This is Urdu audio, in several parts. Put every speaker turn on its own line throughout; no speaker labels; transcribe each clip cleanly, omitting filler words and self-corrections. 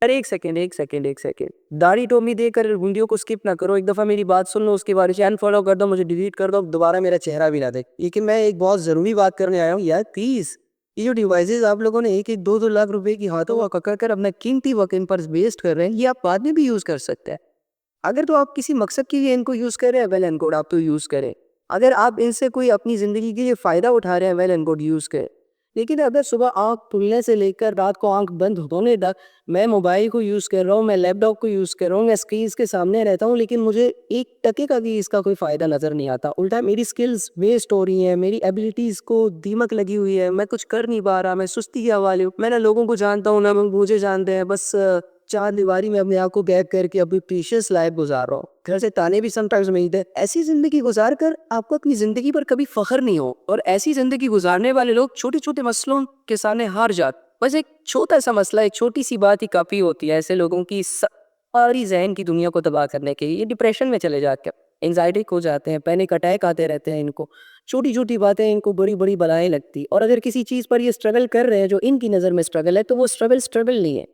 ارے ایک سیکنڈ داڑھی ٹوپی دے کر ویڈیو کو اسکپ نہ کرو. ایک دفعہ میری بات سن لو, اس کے بعد اسے انفالو کر دو, مجھے ڈیلیٹ کر دو, دوبارہ میرا چہرہ بھی نہ دیکھ. لیکن میں ایک بہت ضروری بات کرنے آیا ہوں یار, پلیز یہ جو ڈیوائسز آپ لوگوں نے 1-2 لاکھ روپے کی ہاتھوں کا ککڑ کر اپنا قیمتی وقت ان پر ویسٹ کر رہے ہیں, یہ آپ بعد میں بھی یوز کر سکتے ہیں. اگر تو آپ کسی مقصد کے لیے ان کو یوز کر رہے ہیں, ویل اینڈ گڈ, آپ تو یوز کریں. اگر آپ ان سے کوئی اپنی زندگی کے لیے فائدہ اٹھا رہے ہیں, ویل اینڈ گڈ, یوز کریں. لیکن اگر صبح آنکھ کھلنے سے لے کر رات کو آنکھ بند ہونے تک میں موبائل کو یوز کر رہا ہوں, میں لیپ ٹاپ کو یوز کر رہا ہوں, میں اسکرینس کے سامنے رہتا ہوں, لیکن مجھے 1% کا بھی اس کا کوئی فائدہ نظر نہیں آتا, الٹا میری سکلز ویسٹ ہو رہی ہیں, میری ایبلٹیز کو دیمک لگی ہوئی ہے, میں کچھ کر نہیں پا رہا, میں سستی کے حوالے ہوں. میں نہ لوگوں کو جانتا ہوں نہ مجھے جانتے ہیں, بس چار دیواری میں اپنے آپ کو قید کر کے اپنی پریشیس لائف گزار رہا ہوں. گھر سے تانے بھی سم ٹائمز ملتے ہیں. ایسی زندگی گزار کر آپ کو اپنی زندگی پر کبھی فخر نہیں ہو, اور ایسی زندگی گزارنے والے لوگ چھوٹے چھوٹے مسئلوں کے سامنے ہار جاتے. بس ایک چھوٹا سا مسئلہ, ایک چھوٹی سی بات ہی کافی ہوتی ہے ایسے لوگوں کی ساری ذہن کی دنیا کو تباہ کرنے کے لیے. یہ ڈپریشن میں چلے جاتے ہیں, انزائٹی کھو جاتے ہیں, پینک اٹیک آتے رہتے ہیں. ان کو چھوٹی چھوٹی باتیں ان کو بڑی بڑی بلائیں لگتی. اور اگر کسی چیز پر یہ اسٹرگل کر رہے ہیں جو ان کی نظر میں اسٹرگل ہے, تو وہ اسٹرگل نہیں ہے.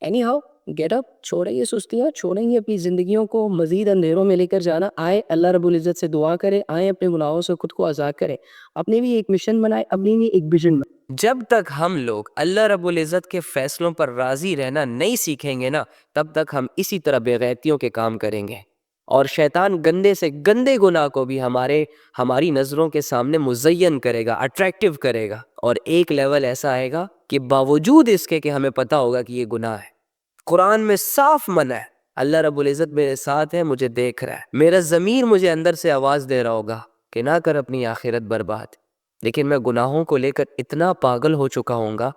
اینی ہاؤ, گیٹ اپ, چھوڑیں یہ سستیاں, چھوڑیں یہ اپنی زندگیوں کو مزید اندھیروں میں لے کر جانا. آئے اللہ رب العزت سے دعا کریں, آئے اپنے گناہوں سے خود کو آزاد کریں, اپنے بھی ایک مشن بنائے, اپنی بھی ایک ویژن بنائے.
جب تک ہم لوگ اللہ رب العزت کے فیصلوں پر راضی رہنا نہیں سیکھیں گے نا, تب تک ہم اسی طرح بے غیرتیوں کے کام کریں گے. اور شیطان گندے سے گندے گناہ کو بھی ہماری نظروں کے سامنے مزین کرے گا, اٹریکٹیو کرے گا. اور ایک لیول ایسا آئے گا کہ باوجود اس کے کہ ہمیں پتا ہوگا کہ یہ گناہ ہے, قرآن میں صاف منع ہے. اللہ رب العزت میرے ساتھ ہے, مجھے دیکھ رہا ہے, میرا ضمیر مجھے اندر سے آواز دے رہا ہوگا کہ نہ کر اپنی آخرت برباد. لیکن میں گناہوں کو لے کر اتنا پاگل ہو چکا ہوں گا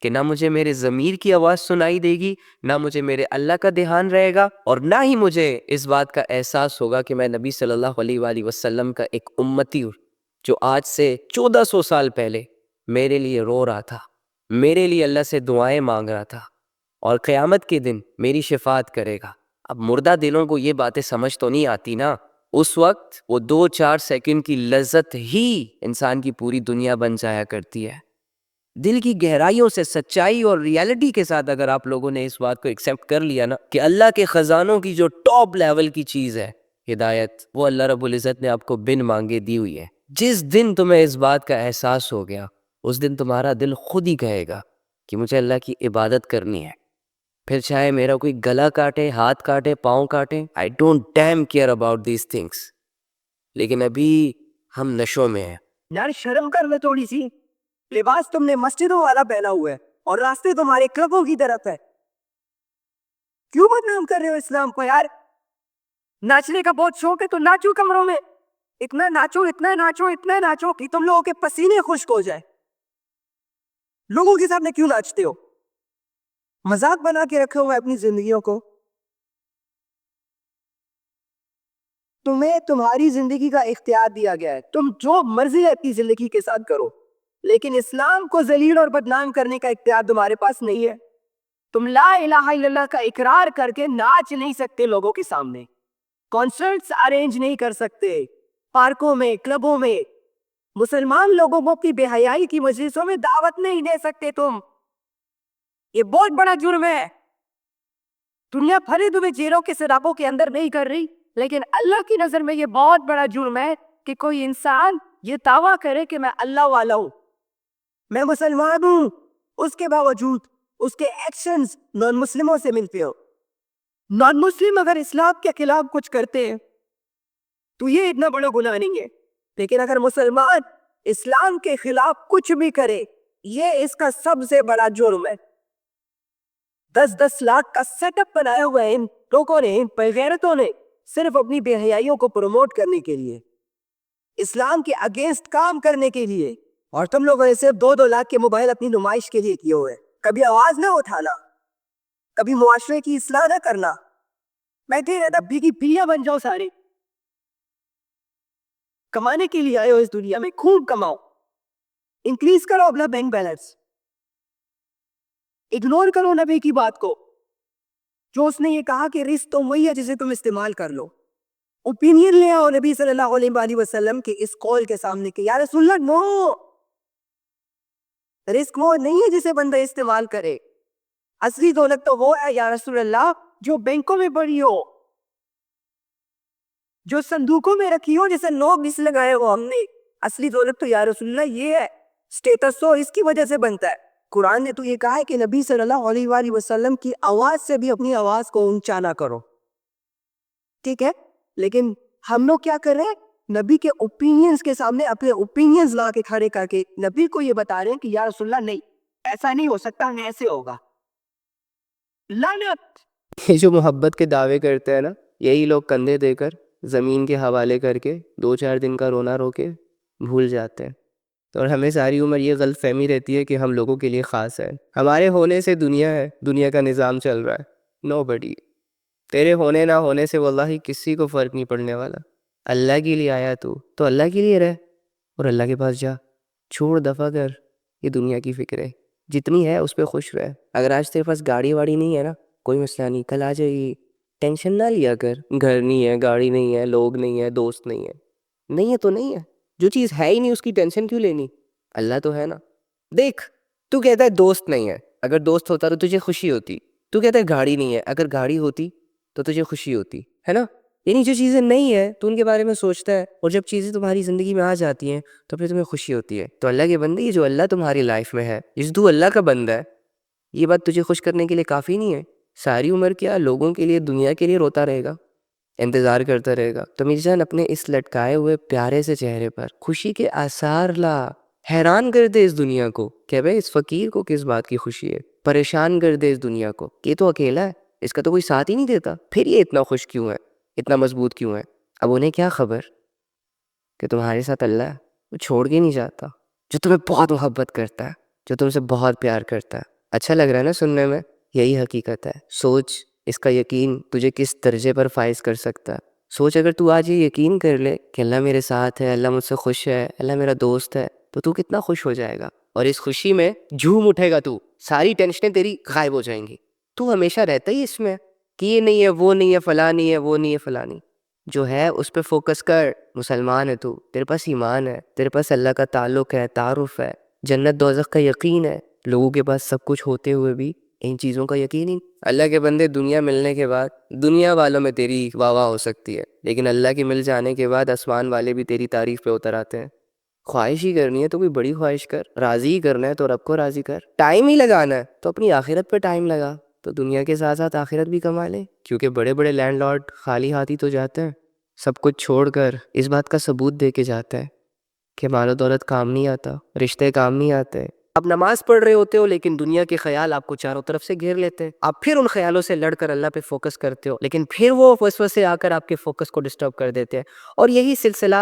کہ نہ مجھے میرے ضمیر کی آواز سنائی دے گی, نہ مجھے میرے اللہ کا دھیان رہے گا, اور نہ ہی مجھے اس بات کا احساس ہوگا کہ میں نبی صلی اللہ علیہ وآلہ وسلم کا ایک امتی ہوں جو آج سے 1400 سال پہلے میرے لیے رو رہا تھا, میرے لیے اللہ سے دعائیں مانگ رہا تھا, اور قیامت کے دن میری شفاعت کرے گا. اب مردہ دلوں کو یہ باتیں سمجھ تو نہیں آتی نا. اس وقت وہ 2-4 سیکنڈ کی لذت ہی انسان کی پوری دنیا بن جایا کرتی ہے. دل کی گہرائیوں سے سچائی اور ریالٹی کے ساتھ اگر آپ لوگوں نے اس بات کو ایکسیپٹ کر لیا نا کہ اللہ کے خزانوں کی جو ٹاپ لیول کی چیز ہے ہدایت, وہ اللہ رب العزت نے آپ کو بن مانگے دی ہوئی ہے. جس دن تمہیں اس بات کا احساس ہو گیا, اس دن تمہارا دل خود ہی کہے گا کہ مجھے اللہ کی عبادت کرنی ہے. پھر چاہے میرا کوئی گلا کاٹے, ہاتھ کاٹے, پاؤں کاٹے, I don't damn care about these things. لیکن ابھی ہم نشوں میں ہیں.
یار شرم کر لے تھوڑی سی, لباس تم نے مسجدوں والا پہنا ہوا ہے اور راستے تمہارے کلبوں کی طرف ہے. کیوں بدنام کر رہے ہو اسلام کو یار؟ ناچنے کا بہت شوق ہے تو ناچو کمروں میں, اتنا ناچو اتنا ناچو اتنا ناچو کہ تم لوگوں کے پسینے خشک ہو جائے. لوگوں کے سامنے کیوں ناچتے ہو؟ مذاق بنا کے رکھے ہوئے اپنی زندگیوں کو. تمہیں تمہاری زندگی کا اختیار دیا گیا ہے, تم جو مرضی اپنی زندگی کے ساتھ کرو, لیکن اسلام کو ذلیل اور بدنام کرنے کا اختیار تمہارے پاس نہیں ہے. تم لا الہ الا اللہ کا اقرار کر کے ناچ نہیں سکتے لوگوں کے سامنے, کانسرٹس ارینج نہیں کر سکتے پارکوں میں, کلبوں میں, مسلمان لوگوں کو اپنی بے حیائی کی مجلسوں میں دعوت نہیں دے سکتے تم. یہ بہت بڑا جرم ہے. دنیا بھلے تمہیں جیلوں کے سرابوں کے اندر نہیں کر رہی, لیکن اللہ کی نظر میں یہ بہت بڑا جرم ہے کہ کوئی انسان یہ دعویٰ کرے کہ میں اللہ والا ہوں, میں مسلمان ہوں, اس کے باوجود اس کے ایکشنز نان مسلموں سے ملتے ہو. نان مسلم اگر اسلام کے خلاف کچھ کرتے ہیں تو یہ اتنا بڑا گناہ نہیں ہے, لیکن اگر مسلمان اسلام کے خلاف کچھ بھی کرے, یہ اس کا سب سے بڑا جرم ہے. 10 لاکھ کا سیٹ اپ بنایا ہوا ہے ان لوگوں نے, ان بغیرتوں نے, صرف اپنی بے حیائیوں کو پروموٹ کرنے کے لیے, اسلام کے اگینسٹ کام کرنے کے لیے. اور تم لوگوں نے صرف 2 لاکھ کے موبائل اپنی نمائش کے لیے کیے ہوئے. کبھی آواز نہ اٹھانا, کبھی معاشرے کی اصلاح نہ کرنا, بیٹھے رہتا بھیگی بھیا بن جاؤ. سارے کمانے کے لیے آئے ہو اس دنیا میں, خوب کماؤ, انکریز کرو اپنا بینک بیلنس, اگنور کرو نبی کی بات کو جو اس نے یہ کہا کہ رزق تو وہی ہے جسے تم استعمال کر لو. اوپینین لے آؤ نبی صلی اللہ علیہ وآلہ وسلم کے اس قول کے سامنے کہ یا رسول اللہ نو, رزق وہ نہیں ہے جسے بندہ استعمال کرے, اصلی دولت تو وہ ہے یا رسول اللہ جو بینکوں میں پڑی ہو, جو صندوقوں میں رکھی ہو, جیسے نوٹ اس لگائے ہو ہم نے. اصلی دولت تو یا رسول اللہ یہ ہے. سٹیٹس تو اس کی وجہ سے بنتا ہے. قرآن نے تو یہ کہا ہے کہ نبی صلی اللہ علیہ وآلہ وسلم کی آواز سے بھی اپنی آواز کو اونچا نہ کرو. ٹھیک ہے, لیکن ہم لوگ کیا کر رہے ہیں, نبی کے اوپینینز کے سامنے اپنے اوپینینز لا کے کھڑے کر کے نبی کو یہ بتا رہے ہیں کہ یا رسول اللہ نہیں, ایسا نہیں ہو سکتا, ایسے ہوگا. لعنت.
یہ جو محبت کے دعوے کرتے ہیں نا, یہی لوگ کندھے دے کر زمین کے حوالے کر کے 2-4 دن کا رونا رو کے بھول جاتے ہیں. اور ہمیں ساری عمر یہ غلط فہمی رہتی ہے کہ ہم لوگوں کے لیے خاص ہے. ہمارے ہونے سے دنیا ہے, دنیا کا نظام چل رہا ہے. نو بڈی. تیرے ہونے نہ ہونے سے واللہ کسی کو فرق نہیں پڑنے والا. اللہ کے لیے آیا تو اللہ کے لیے رہ, اور اللہ کے پاس جا. چھوڑ دفع کر یہ دنیا کی فکریں, جتنی ہے اس پہ خوش رہ. اگر آج تیرے پاس گاڑی واڑی نہیں ہے نا, کوئی مسئلہ نہیں, کل آ جائے گی. ٹینشن نہ لیا کر. گھر نہیں ہے, گاڑی نہیں ہے, لوگ نہیں ہے, دوست نہیں ہے. نہیں ہے تو نہیں ہے. جو چیز ہے ہی نہیں اس کی ٹینشن کیوں لینی؟ اللہ تو ہے نا. دیکھ, تو کہتا ہے دوست نہیں ہے, اگر دوست ہوتا تو تجھے خوشی ہوتی. تو کہتا ہے گاڑی نہیں ہے, اگر گاڑی ہوتی تو تجھے خوشی ہوتی ہے نا. یعنی جو چیزیں نہیں ہیں تو ان کے بارے میں سوچتا ہے, اور جب چیزیں تمہاری زندگی میں آ جاتی ہیں تو پھر تمہیں خوشی ہوتی ہے. تو اللہ کے بندے, یہ جو اللہ تمہاری لائف میں ہے, جس تو اللہ کا بندہ ہے, یہ بات تجھے خوش کرنے کے لیے کافی نہیں ہے؟ ساری عمر کیا لوگوں کے لیے, دنیا کے لیے روتا رہے گا, انتظار کرتا رہے گا؟ تو میری جان, اپنے اس لٹکائے ہوئے پیارے سے چہرے پر خوشی کے آثار لا. حیران کر دے اس دنیا کو کہ بھئی اس فقیر کو کس بات کی خوشی ہے. پریشان کر دے اس دنیا کو کہ یہ تو اکیلا ہے, اس کا تو کوئی ساتھ ہی نہیں دیتا, پھر یہ اتنا خوش کیوں ہے, اتنا مضبوط کیوں ہے؟ اب انہیں کیا خبر کہ تمہارے ساتھ اللہ ہے, وہ چھوڑ کے نہیں جاتا, جو تمہیں بہت محبت کرتا ہے, جو تم سے بہت پیار کرتا ہے. اچھا لگ رہا ہے نا سننے میں؟ یہی حقیقت ہے. سوچ, اس کا یقین تجھے کس درجے پر فائز کر سکتا ہے. سوچ, اگر تو آج یہ یقین کر لے کہ اللہ میرے ساتھ ہے, اللہ مجھ سے خوش ہے, اللہ میرا دوست ہے, تو کتنا خوش ہو جائے گا. اور اس خوشی میں جھوم اٹھے گا تو, ساری ٹینشنیں تیری غائب ہو جائیں گی. تو ہمیشہ رہتا ہی اس میں کہ یہ نہیں ہے, وہ نہیں ہے, فلاں نہیں ہے, وہ نہیں ہے, فلاں نہیں. جو ہے اس پہ فوکس کر. مسلمان ہے تو, تیرے پاس ایمان ہے, تیرے پاس اللہ کا تعلق ہے, تعارف ہے, جنت دوزخ کا یقین ہے. لوگوں کے پاس سب کچھ ہوتے ہوئے بھی ان چیزوں کا یقین ہی. اللہ کے بندے, دنیا ملنے کے بعد دنیا والوں میں تیری واہ واہ ہو سکتی ہے, لیکن اللہ کے مل جانے کے بعد آسمان والے بھی تیری تعریف پہ اتر آتے ہیں. خواہش ہی کرنی ہے تو کوئی بڑی خواہش کر, راضی ہی کرنا ہے تو رب کو راضی کر, ٹائم ہی لگانا ہے تو اپنی آخرت پہ ٹائم لگا, تو دنیا کے ساتھ ساتھ آخرت بھی کما لے. کیونکہ بڑے بڑے لینڈ لارڈ خالی ہاتھ ہی تو جاتے ہیں, سب کچھ چھوڑ کر اس بات کا ثبوت دے کے جاتا ہے کہ مال و دولت کام نہیں آتا, رشتے کام نہیں آتے. اب نماز پڑھ رہے ہوتے ہو لیکن دنیا کے خیال آپ کو چاروں طرف سے گھیر لیتے ہیں. آپ پھر ان خیالوں سے لڑ کر اللہ پہ فوکس کرتے ہو, لیکن پھر وہ وسوسے آ کر آپ کے فوکس کو ڈسٹرب کر دیتے ہیں, اور یہی سلسلہ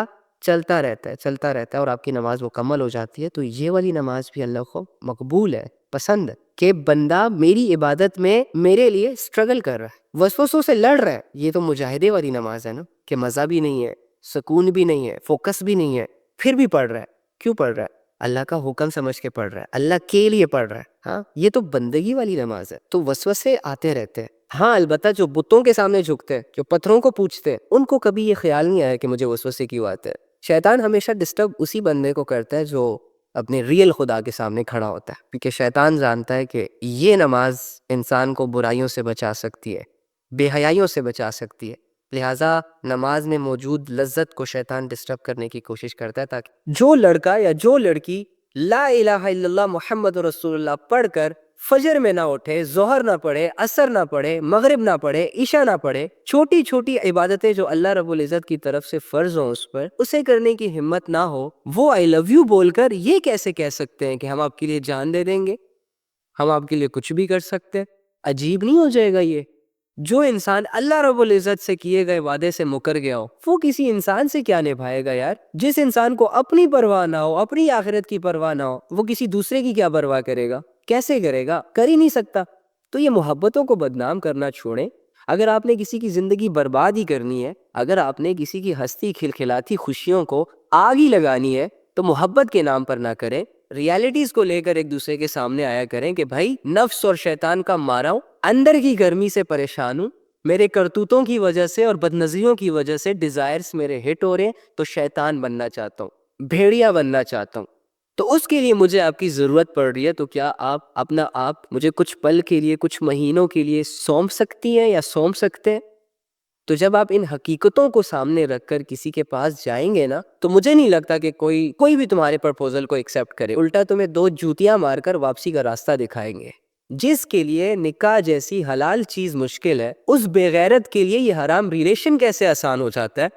چلتا رہتا ہے, اور آپ کی نماز مکمل ہو جاتی ہے. تو یہ والی نماز بھی اللہ کو مقبول ہے, پسند ہے کہ بندہ میری عبادت میں میرے لیے اسٹرگل کر رہا ہے, وسوسوں سے لڑ رہا ہے. یہ تو مجاہدے والی نماز ہے نا, کہ مزہ بھی نہیں ہے, سکون بھی نہیں ہے, فوکس بھی نہیں ہے, پھر بھی پڑھ رہا ہے. کیوں پڑھ رہا ہے؟ اللہ کا حکم سمجھ کے پڑھ رہا ہے, اللہ کے لیے پڑھ رہا ہے. ہاں, یہ تو بندگی والی نماز ہے. تو وسوسے آتے رہتے ہیں. ہاں, البتہ جو بتوں کے سامنے جھکتے ہیں, جو پتھروں کو پوچھتے ہیں, ان کو کبھی یہ خیال نہیں آیا کہ مجھے وسوسے کیوں آتے ہیں. شیطان ہمیشہ ڈسٹرب اسی بندے کو کرتا ہے جو اپنے ریئل خدا کے سامنے کھڑا ہوتا ہے, کیونکہ شیطان جانتا ہے کہ یہ نماز انسان کو برائیوں سے بچا سکتی ہے, بے حیائیوں سے بچا سکتی ہے. لہٰذا نماز میں موجود لذت کو شیطان ڈسٹرب کرنے کی کوشش کرتا ہے, تاکہ جو لڑکا یا جو لڑکی لا الہ الا اللہ محمد رسول اللہ پڑھ کر فجر میں نہ اٹھے, ظہر نہ پڑھے, عصر نہ پڑھے, مغرب نہ پڑھے, عشاء نہ پڑھے, چھوٹی چھوٹی عبادتیں جو اللہ رب العزت کی طرف سے فرض ہوں اس پر, اسے کرنے کی ہمت نہ ہو, وہ آئی لو یو بول کر یہ کیسے کہہ سکتے ہیں کہ ہم آپ کے لیے جان دے دیں گے, ہم آپ کے لیے کچھ بھی کر سکتے ہیں؟ عجیب نہیں ہو جائے گا یہ؟ جو انسان اللہ رب العزت سے کیے گئے وعدے سے مکر گیا ہو, وہ کسی انسان سے کیا نبھائے گا یار؟ جس انسان کو اپنی پرواہ نہ ہو, اپنی آخرت کی پرواہ نہ ہو, وہ کسی دوسرے کی کیا پرواہ کرے گا؟ کیسے کرے گا؟ کر ہی نہیں سکتا. تو یہ محبتوں کو بدنام کرنا چھوڑیں. اگر آپ نے کسی کی زندگی برباد ہی کرنی ہے, اگر آپ نے کسی کی ہستی کھلکھلاتی خوشیوں کو آگ ہی لگانی ہے, تو محبت کے نام پر نہ کریں. ریالٹیز کو لے کر ایک دوسرے کے سامنے آیا کریں کہ بھائی نفس اور شیطان کا مارا ہوں, اندر کی گرمی سے پریشان ہوں, میرے کرتوتوں کی وجہ سے اور بدنظریوں کی وجہ سے ڈیزائرز میرے ہٹ ہو رہے ہیں, تو شیطان بننا چاہتا ہوں, بھیڑیا بننا چاہتا ہوں. تو اس کے لیے مجھے آپ کی ضرورت پڑ رہی ہے، تو کیا آپ اپنا آپ مجھے کچھ پل کے لیے، کچھ مہینوں کے لیے سونپ سکتی ہیں یا سونپ سکتے ہیں؟ تو جب آپ ان حقیقتوں کو سامنے رکھ کر کسی کے پاس جائیں گے نا، تو مجھے نہیں لگتا کہ کوئی بھی تمہارے پرپوزل کو ایکسیپٹ کرے، الٹا تمہیں 2 جوتیاں مار کر واپسی کا راستہ دکھائیں گے۔ جس کے لیے نکاح جیسی حلال چیز مشکل ہے، اس بے غیرت کے لیے یہ حرام ریلیشن کیسے آسان ہو جاتا ہے؟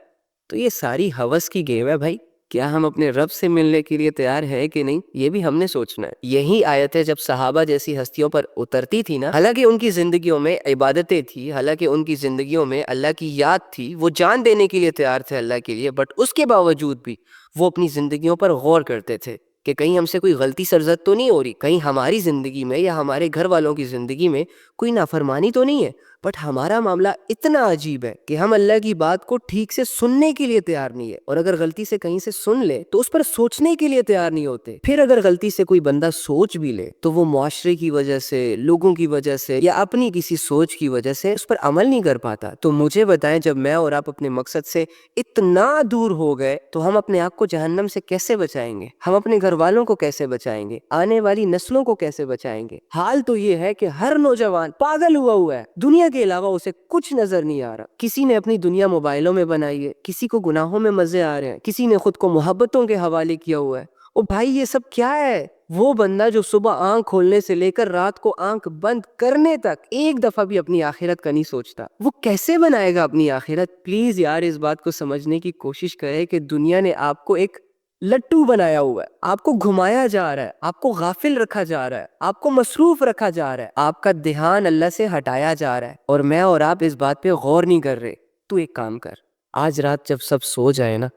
تو یہ ساری ہوس کی گیم ہے بھائی۔ کیا ہم اپنے رب سے ملنے کے لیے تیار ہے کہ نہیں، یہ بھی ہم نے سوچنا ہے۔ یہی آیتیں جب صحابہ جیسی ہستیوں پر اترتی تھی نا، حالانکہ ان کی زندگیوں میں عبادتیں تھی، حالانکہ ان کی زندگیوں میں اللہ کی یاد تھی، وہ جان دینے کے لیے تیار تھے اللہ کے لیے، بٹ اس کے باوجود بھی وہ اپنی زندگیوں پر غور کرتے تھے کہ کہیں ہم سے کوئی غلطی سرزد تو نہیں ہو رہی، کہیں ہماری زندگی میں یا ہمارے گھر والوں کی زندگی میں کوئی نافرمانی تو نہیں ہے۔ بٹ ہمارا معاملہ اتنا عجیب ہے کہ ہم اللہ کی بات کو ٹھیک سے سننے کے لیے تیار نہیں ہے، اور اگر غلطی سے کہیں سے سن لے تو اس پر سوچنے کے لیے تیار نہیں ہوتے۔ پھر اگر غلطی سے کوئی بندہ سوچ بھی لے تو وہ معاشرے کی وجہ سے، لوگوں کی وجہ سے یا اپنی کسی سوچ کی وجہ سے اس پر عمل نہیں کر پاتا۔ تو مجھے بتائیں، جب میں اور آپ اپنے مقصد سے اتنا دور ہو گئے تو ہم اپنے آپ کو جہنم سے کیسے بچائیں گے؟ ہم اپنے گھر والوں کو کیسے بچائیں گے؟ آنے والی نسلوں کو کیسے بچائیں گے؟ حال تو یہ ہے کہ ہر نوجوان پاگل ہوا ہے، دنیا کے علاوہ اسے کچھ نظر نہیں آ رہا۔ کسی نے اپنی دنیا موبائلوں میں بنائی ہے، کسی کو گناہوں میں مزے آ رہے ہیں، کسی نے خود کو محبتوں کے حوالے کیا ہوا ہے۔ او بھائی، یہ سب کیا ہے؟ وہ بندہ جو صبح آنکھ کھولنے سے لے کر رات کو آنکھ بند کرنے تک ایک دفعہ بھی اپنی آخرت کا نہیں سوچتا، وہ کیسے بنائے گا اپنی آخرت؟ پلیز یار، اس بات کو سمجھنے کی کوشش کرے کہ دنیا نے آپ کو ایک لٹو بنایا ہوا ہے، آپ کو گھمایا جا رہا ہے، آپ کو غافل رکھا جا رہا ہے، آپ کو مصروف رکھا جا رہا ہے، آپ کا دھیان اللہ سے ہٹایا جا رہا ہے، اور میں اور آپ اس بات پہ غور نہیں کر رہے۔ تو ایک کام کر، آج رات جب سب سو جائے نا،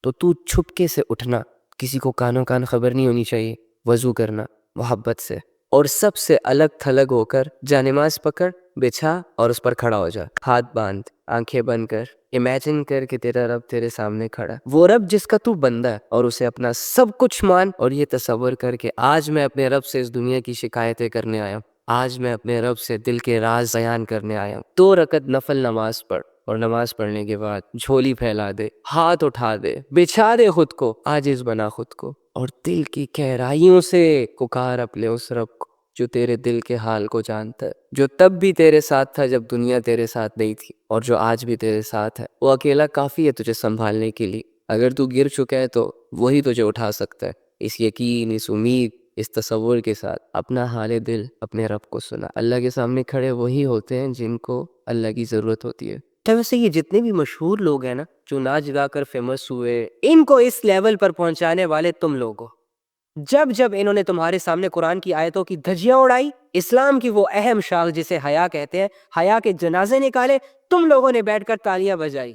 تو چھپکے سے اٹھنا، کسی کو کانوں کان خبر نہیں ہونی چاہیے، وضو کرنا محبت سے، اور سب سے الگ تھلگ ہو کر جانماز پکڑ، بچھا اور اس پر کھڑا ہو جا، ہاتھ باندھ، آنکھیں بند کر، امیجن کر کہ تیرا رب تیرے سامنے کھڑا، وہ رب جس کا تو بندہ ہے، اور اسے اپنا سب کچھ مان، اور یہ تصور کر کہ آج میں اپنے رب سے اس دنیا کی شکایتیں کرنے آیا ہوں، آج میں اپنے رب سے دل کے راز بیان کرنے آیا ہوں۔ 2 رکعت نفل نماز پڑھ، اور نماز پڑھنے کے بعد جھولی پھیلا دے، ہاتھ اٹھا دے، بچھا دے خود کو، عاجز بنا خود کو، اور دل کی گہرائیوں سے پکار اپنے اس رب کو جو تیرے دل کے حال کو جانتا ہے، جو تب بھی تیرے ساتھ تھا جب دنیا تیرے ساتھ نہیں تھی، اور جو آج بھی تیرے ساتھ ہے۔ وہ اکیلا کافی ہے تجھے سنبھالنے کے لیے۔ اگر تو گر چکا ہے تو وہی تجھے اٹھا سکتا ہے۔ اس یقین، اس امید، اس تصور کے ساتھ اپنا حال دل اپنے رب کو سنا۔ اللہ کے سامنے کھڑے وہی ہوتے ہیں جن کو اللہ کی ضرورت ہوتی ہے۔ تو ویسے یہ جتنے بھی مشہور لوگ ہیں نا، جو ناچ گا کر فیمس ہوئے، ان کو اس لیول پر پہنچانے والے تم لوگ ہو۔ جب انہوں نے تمہارے سامنے قرآن کی آیتوں کی دھجیاں اڑائی، اسلام کی وہ اہم شاخ جسے حیا کہتے ہیں، حیا کے جنازے نکالے، تم لوگوں نے بیٹھ کر تالیاں بجائی۔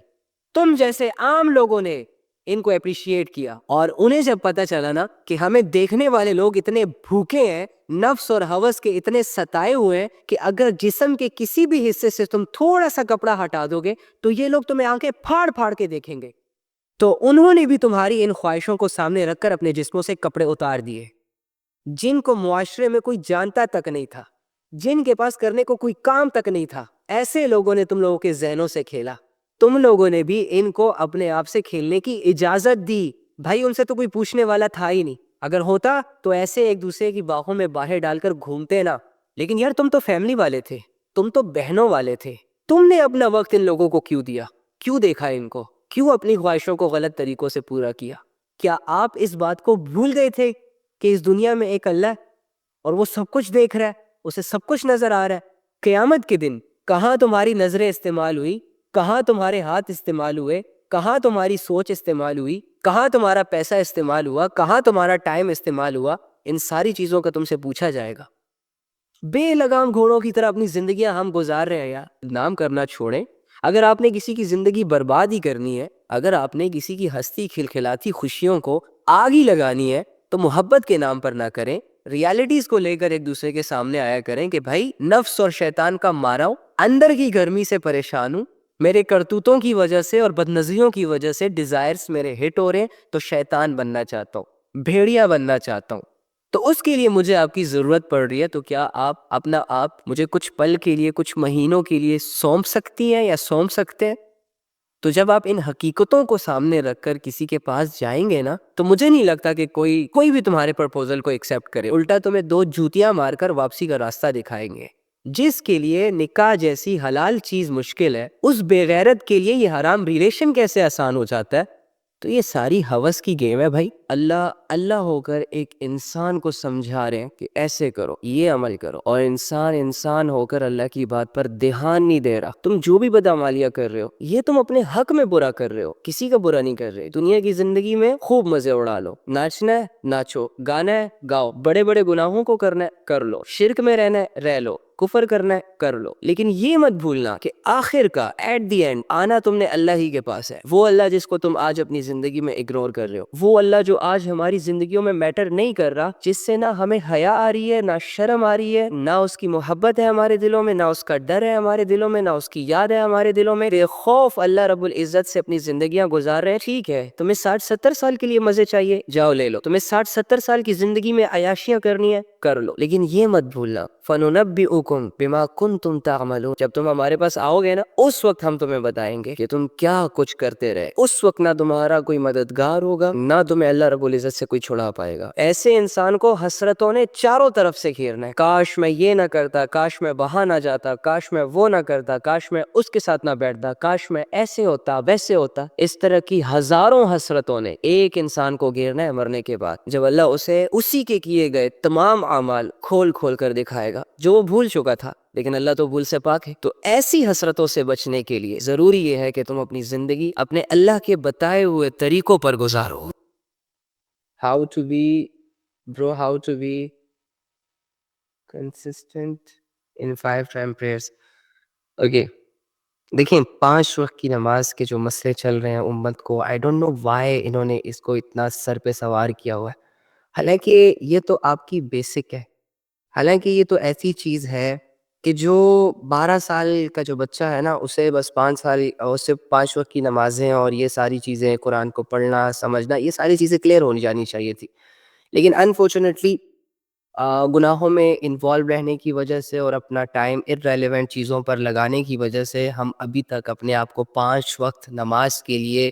تم جیسے عام لوگوں نے ان کو اپریشیٹ کیا، اور انہیں جب پتا چلا نا کہ ہمیں دیکھنے والے لوگ اتنے بھوکے ہیں، نفس اور ہوس کے اتنے ستائے ہوئے ہیں کہ اگر جسم کے کسی بھی حصے سے تم تھوڑا سا کپڑا ہٹا دو گے تو یہ لوگ تمہیں آنکھیں پھاڑ پھاڑ کے دیکھیں گے، تو انہوں نے بھی تمہاری ان خواہشوں کو سامنے رکھ کر اپنے جسموں سے کپڑے اتار دیے۔ جن کو معاشرے میں کوئی جانتا تک نہیں تھا، جن کے پاس کرنے کو کوئی کام تک نہیں تھا، ایسے لوگوں نے تم لوگوں کے ذہنوں سے کھیلا۔ تم لوگوں نے بھی ان کو اپنے آپ سے کھیلنے کی اجازت دی۔ بھائی، ان سے تو کوئی پوچھنے والا تھا ہی نہیں، اگر ہوتا تو ایسے ایک دوسرے کی باہوں میں باہیں ڈال کر گھومتے نا۔ لیکن یار، تم تو فیملی والے تھے، تم تو بہنوں والے تھے، تم نے اپنا وقت ان لوگوں کو کیوں دیا؟ کیوں دیکھا ان کو؟ کیوں اپنی خواہشوں کو غلط طریقوں سے پورا کیا؟ کیا آپ اس بات کو بھول گئے تھے کہ اس دنیا میں ایک اللہ ہے اور وہ سب کچھ دیکھ رہا ہے، اسے سب کچھ نظر آ رہا ہے؟ قیامت کے دن کہاں تمہاری نظریں استعمال ہوئی، کہاں تمہارے ہاتھ استعمال ہوئے، کہاں تمہاری سوچ استعمال ہوئی، کہاں تمہارا پیسہ استعمال ہوا، کہاں تمہارا ٹائم استعمال ہوا، ان ساری چیزوں کا تم سے پوچھا جائے گا۔ بے لگام گھوڑوں کی طرح اپنی زندگیاں ہم گزار رہے ہیں یار۔ نام کرنا چھوڑیں، اگر آپ نے کسی کی زندگی برباد ہی کرنی ہے، اگر آپ نے کسی کی ہستی کھلکھلاتی خوشیوں کو آگ ہی لگانی ہے، تو محبت کے نام پر نہ کریں، ریالٹیز کو لے کر ایک دوسرے کے سامنے آیا کریں کہ بھائی، نفس اور شیطان کا مارا ہوں، اندر کی گرمی سے پریشان ہوں، میرے کرتوتوں کی وجہ سے اور بدنظریوں کی وجہ سے ڈیزائرز میرے ہٹ ہو رہے ہیں، تو شیطان بننا چاہتا ہوں، بھیڑیا بننا چاہتا ہوں، تو اس کے لیے مجھے آپ کی ضرورت پڑ رہی ہے۔ تو کیا آپ اپنا آپ مجھے کچھ پل کے لیے، کچھ مہینوں کے لیے سونپ سکتی ہیں یا سونپ سکتے ہیں؟ تو جب آپ ان حقیقتوں کو سامنے رکھ کر کسی کے پاس جائیں گے نا تو مجھے نہیں لگتا کہ کوئی بھی تمہارے پرپوزل کو ایکسیپٹ کرے، الٹا تمہیں 2 جوتیاں مار کر واپسی کا راستہ دکھائیں گے۔ جس کے لیے نکاح جیسی حلال چیز مشکل ہے، اس بے غیرت کے لیے یہ حرام ریلیشن کیسے آسان ہو جاتا ہے؟ تو یہ ساری ہوس کی گیم ہے بھائی۔ اللہ ہو کر ایک انسان کو سمجھا رہے ہیں کہ ایسے کرو، یہ عمل کرو، اور انسان ہو کر اللہ کی بات پر دھیان نہیں دے رہا۔ تم جو بھی بدعمالیاں کر رہے ہو یہ تم اپنے حق میں برا کر رہے ہو، کسی کا برا نہیں کر رہے۔ دنیا کی زندگی میں خوب مزے اڑا لو، ناچنا ہے ناچو، گانا ہے گاؤ، بڑے بڑے گناہوں کو کرنا ہے کر لو، شرک میں رہنا ہے رہ لو، کفر کرنا ہے کر لو، لیکن یہ مت بھولنا کہ آخر کا ایٹ دی اینڈ آنا تم نے اللہ ہی کے پاس ہے۔ وہ اللہ جس کو تم آج اپنی زندگی میں اگنور کر رہے ہو، وہ اللہ جو آج ہماری زندگیوں میں میٹر نہیں کر رہا، جس سے نہ ہمیں حیا آ رہی ہے، نہ شرم آ رہی ہے، نہ اس کی محبت ہے ہمارے دلوں میں، نہ اس کا ڈر ہے ہمارے دلوں میں، نہ اس کی یاد ہے ہمارے دلوں میں، بے خوف اللہ رب العزت سے اپنی زندگیاں گزار رہے ہیں۔ ٹھیک ہے، تمہیں 60-70 سال کے لیے مزے چاہیے، جاؤ لے لو۔ تمہیں 60-70 سال کی زندگی میں عیاشیاں کرنی ہے کر لو، لیکن یہ مت بھولنا فَنُنَبِّئُكُم بِمَا كُنتُمْ تَعْمَلُونَ، جب تم ہمارے پاس آؤ گے نا اس وقت ہم تمہیں بتائیں گے کہ تم کیا کچھ کرتے رہے۔ اس وقت نہ تمہارا کوئی مددگار ہوگا، نہ تمہیں اللہ رب العزت سے کوئی چھڑا پائے گا۔ ایسے انسان کو حسرتوں نے چاروں طرف سے گھیرنا ہے، کاش میں یہ نہ کرتا، کاش میں وہاں نہ جاتا، کاش میں وہ نہ کرتا، کاش میں اس کے ساتھ نہ بیٹھتا، کاش میں ایسے ہوتا ویسے ہوتا۔ اس طرح کی ہزاروں حسرتوں نے ایک انسان کو گھیرنا ہے مرنے کے بعد، جب اللہ اسے اسی کے کیے گئے تمام اعمال کھول کھول کر دکھائے گا جو وہ بھول چکا تھا، لیکن اللہ تو بھول سے پاک ہے۔ تو ایسی حسرتوں سے بچنے کے لیے ضروری یہ ہے کہ تم اپنی زندگی اپنے اللہ کے بتائے ہوئے طریقوں پر گزارو۔ How to be consistent in 5 time prayers. Okay. دیکھیں 5 وقت کی نماز کے جو مسئلے چل رہے ہیں امت کو، I don't know why انہوں نے اس کو اتنا سر پہ سوار کیا ہوا ہے، حالانکہ یہ تو آپ کی بیسک ہے، حالانکہ یہ تو ایسی چیز ہے کہ جو 12 سال کا جو بچہ ہے نا اسے بس 5 سال اسے 5 وقت کی نمازیں اور یہ ساری چیزیں، قرآن کو پڑھنا سمجھنا، یہ ساری چیزیں کلیئر ہونی جانی چاہیے تھی، لیکن انفارچونیٹلی گناہوں میں انوالو رہنے کی وجہ سے اور اپنا ٹائم ارریلیونٹ چیزوں پر لگانے کی وجہ سے ہم ابھی تک اپنے آپ کو 5 وقت نماز کے لیے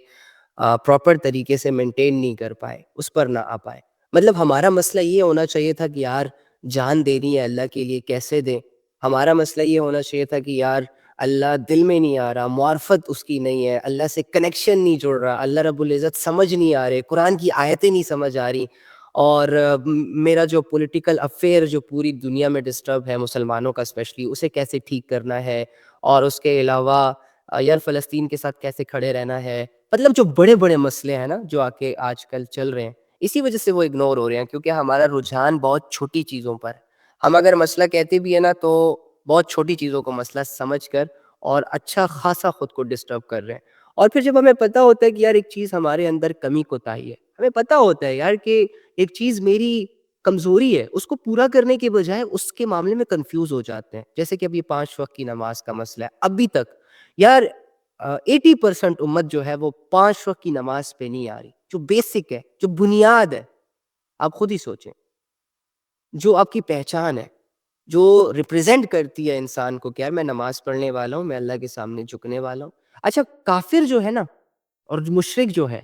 پراپر طریقے سے مینٹین نہیں کر پائے، اس پر نہ آ پائے۔ مطلب ہمارا مسئلہ یہ ہونا چاہیے تھا کہ یار جان دینی ہے اللہ کے لیے کیسے دیں، ہمارا مسئلہ یہ ہونا چاہیے تھا کہ یار اللہ دل میں نہیں آ رہا، معرفت اس کی نہیں ہے، اللہ سے کنیکشن نہیں جڑ رہا، اللہ رب العزت سمجھ نہیں آ رہے، قرآن کی آیتیں نہیں سمجھ آ رہی، اور میرا جو پولیٹیکل افیئر جو پوری دنیا میں ڈسٹرب ہے مسلمانوں کا اسپیشلی، اسے کیسے ٹھیک کرنا ہے، اور اس کے علاوہ یار فلسطین کے ساتھ کیسے کھڑے رہنا ہے، مطلب جو بڑے بڑے مسئلے ہیں نا جو آج کل چل رہے ہیں، اسی وجہ سے وہ اگنور ہو رہے ہیں، کیونکہ ہمارا رجحان بہت چھوٹی چیزوں پر، ہم اگر مسئلہ کہتے بھی ہیں نا تو بہت چھوٹی چیزوں کو مسئلہ سمجھ کر اور اچھا خاصا خود کو ڈسٹرب کر رہے ہیں۔ اور پھر جب ہمیں پتہ ہوتا ہے کہ یار ایک چیز ہمارے اندر کمی کوتاہی ہے، ہمیں پتہ ہوتا ہے یار کہ ایک چیز میری کمزوری ہے، اس کو پورا کرنے کے بجائے اس کے معاملے میں کنفیوز ہو جاتے ہیں، جیسے کہ اب یہ 5 وقت کی نماز کا مسئلہ ہے، ابھی تک یار 80% امت جو ہے وہ 5 وقت کی نماز پہ نہیں آ رہی، جو بیسک ہے، جو بنیاد ہے، آپ خود ہی سوچیں، جو آپ کی پہچان ہے، جو ریپریزنٹ کرتی ہے انسان کو کہ یار میں نماز پڑھنے والا ہوں، میں اللہ کے سامنے جھکنے والا ہوں۔ اچھا کافر جو ہے نا اور مشرک جو ہے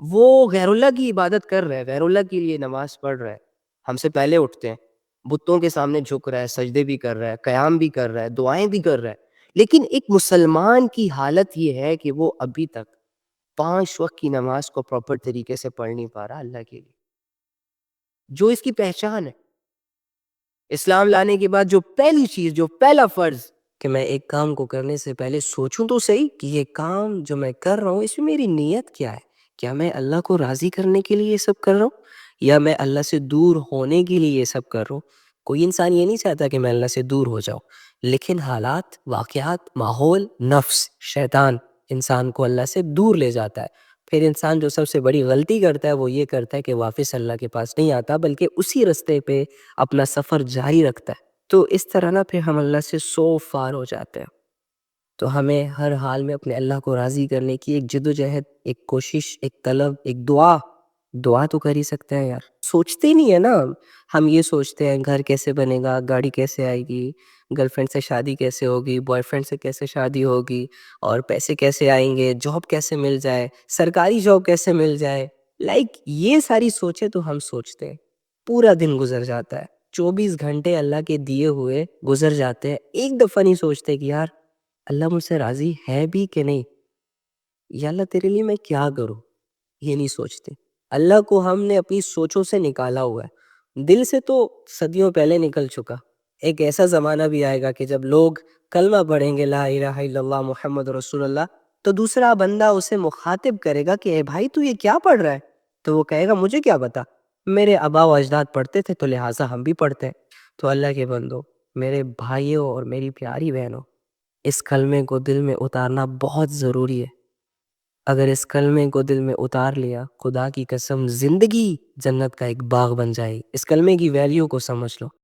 وہ غیر اللہ کی عبادت کر رہے ہیں، غیر اللہ کے لیے نماز پڑھ رہے ہیں، ہم سے پہلے اٹھتے ہیں، بتوں کے سامنے جھک رہا ہے، سجدے بھی کر رہا ہے، قیام بھی کر رہا ہے، دعائیں بھی کر رہا ہے، لیکن ایک مسلمان کی حالت یہ ہے کہ وہ ابھی تک 5 وقت کی نماز کو پراپر طریقے سے پڑھ نہیں پا رہا اللہ کے لیے، جو اس کی پہچان ہے۔ اسلام لانے کے بعد جو پہلی چیز، جو پہلا فرض کہ میں ایک کام کو کرنے سے پہلے سوچوں تو صحیح کہ یہ کام جو میں کر رہا ہوں اس میں میری نیت کیا ہے، کیا میں اللہ کو راضی کرنے کے لیے یہ سب کر رہا ہوں یا میں اللہ سے دور ہونے کے لیے یہ سب کر رہا ہوں۔ کوئی انسان یہ نہیں چاہتا کہ میں اللہ سے دور ہو جاؤں، لیکن حالات، واقعات، ماحول، نفس، شیطان انسان کو اللہ سے دور لے جاتا ہے۔ پھر انسان جو سب سے بڑی غلطی کرتا ہے وہ یہ کرتا ہے کہ واپس اللہ کے پاس نہیں آتا بلکہ اسی رستے پہ اپنا سفر جاری رکھتا ہے۔ تو اس طرح نا پھر ہم اللہ سے سو فار ہو جاتے ہیں۔ تو ہمیں ہر حال میں اپنے اللہ کو راضی کرنے کی ایک جد و جہد، ایک کوشش، ایک طلب، ایک دعا دعا تو کر ہی سکتے ہیں یار. سوچتے ہی نہیں ہے نا ہم یہ سوچتے ہیں گھر کیسے بنے گا, گاڑی کیسے آئے گی, گرل فرینڈ سے شادی کیسے ہوگی, بوائے فرینڈ سے کیسے شادی ہوگی, اور پیسے کیسے آئیں گے, جاب کیسے مل جائے, سرکاری جاب کیسے مل جائے. یہ ساری سوچیں تو ہم سوچتے ہیں, پورا دن گزر جاتا ہے, 24 گھنٹے اللہ کے دیے ہوئے گزر جاتے ہیں, ایک دفعہ نہیں سوچتے کہ یار اللہ مجھ سے راضی ہے بھی کہ نہیں, یا اللہ تیرے لیے میں کیا کروں. یہ نہیں سوچتے. اللہ کو ہم نے اپنی سوچوں سے نکالا ہوا ہے, دل سے تو صدیوں پہلے نکل چکا. ایک ایسا زمانہ بھی آئے گا کہ جب لوگ کلمہ پڑھیں گے لا الہ الا اللہ محمد رسول اللہ, تو دوسرا بندہ اسے مخاطب کرے گا کہ اے بھائی تو یہ کیا پڑھ رہا ہے, تو وہ کہے گا مجھے کیا پتا, میرے آبا و اجداد پڑھتے تھے تو لہٰذا ہم بھی پڑھتے ہیں. تو اللہ کے بندو, میرے بھائیوں اور میری پیاری بہنوں, اس کلمے کو دل میں اتارنا بہت ضروری ہے. اگر اس کلمے کو دل میں اتار لیا, خدا کی قسم زندگی جنت کا ایک باغ بن جائے. اس کلمے کی ویلیو کو سمجھ لو.